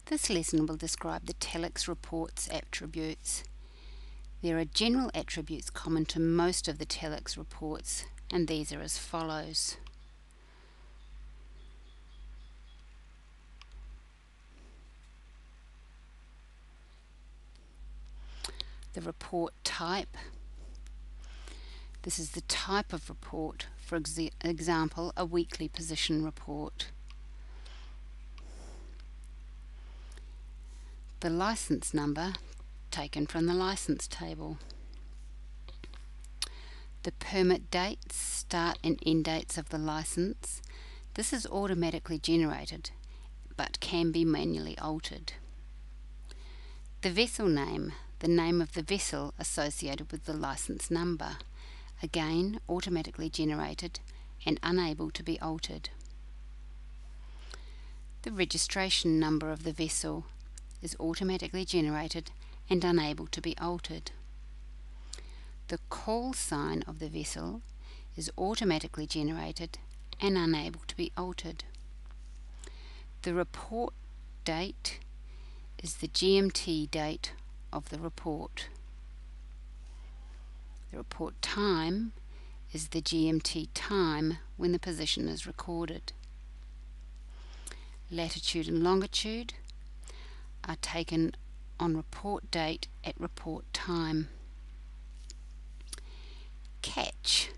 This lesson will describe the telex report's attributes. There are general attributes common to most of the telex reports, and these are as follows. The report type. This is the type of report, for example, a weekly position report. The license number, taken from the license table. The permit dates, start and end dates of the license. This is automatically generated, but can be manually altered. The vessel name, the name of the vessel associated with the license number, again automatically generated and unable to be altered. The registration number of the vessel is automatically generated and unable to be altered. The call sign of the vessel is automatically generated and unable to be altered. The report date is the GMT date of the report. The report time is the GMT time when the position is recorded. Latitude and longitude are taken on report date at report time. Catch.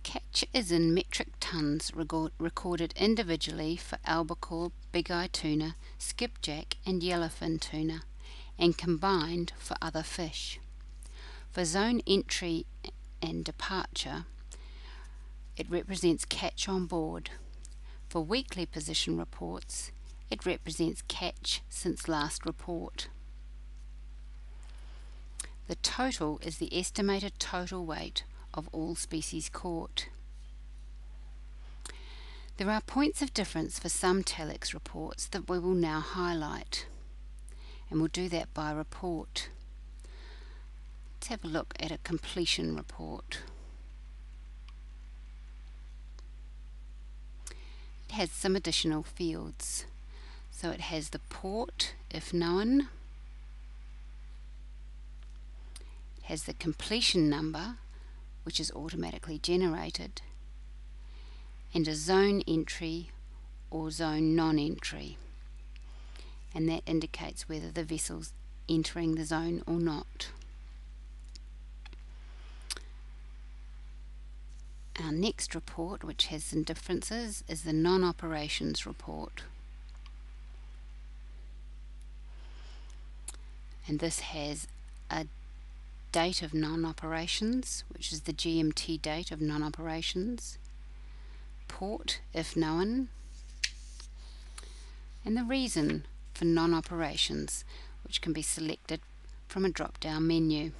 Catch is in metric tons recorded individually for albacore, big-eye tuna, skipjack and yellowfin tuna, and combined for other fish. For zone entry and departure, it represents catch on board. For weekly position reports, it represents catch since last report. The total is the estimated total weight of all species caught. There are points of difference for some telex reports that we will now highlight, and we'll do that by report. Let's have a look at a completion report. It has some additional fields. So it has the port, if known. It has the completion number, which is automatically generated, and a zone entry or zone non-entry, and that indicates whether the vessel's entering the zone or not. Our next report, which has some differences, is the non-operations report. And this has a date of non-operations, which is the GMT date of non-operations, port, if known, and the reason for non-operations, which can be selected from a drop-down menu.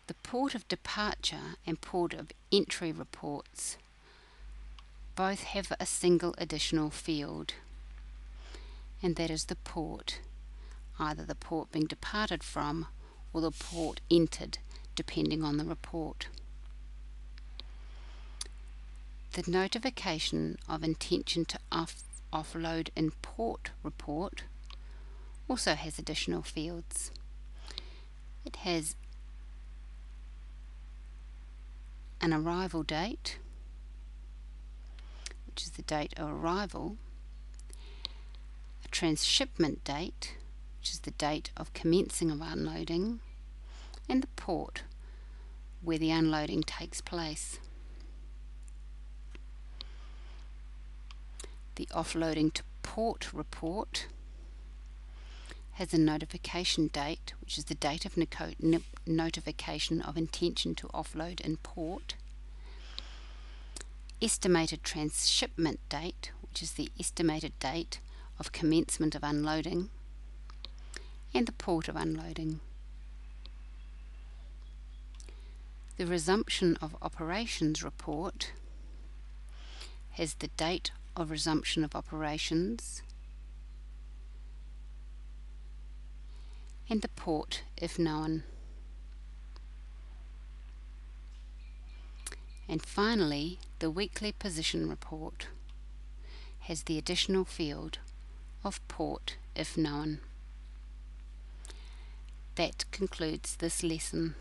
The port of departure and port of entry reports both have a single additional field, and that is the port, either the port being departed from or the port entered, depending on the report. The notification of intention to offload in port report also has additional fields. It has an arrival date, which is the date of arrival, a transshipment date, which is the date of commencing of unloading, and the port where the unloading takes place. The offloading to port report has a notification date, which is the date of notification of intention to offload in port, estimated transshipment date, which is the estimated date of commencement of unloading, and the port of unloading. The resumption of operations report has the date of resumption of operations and the port, if known. And finally, The weekly position report has the additional field of port if known. That concludes this lesson.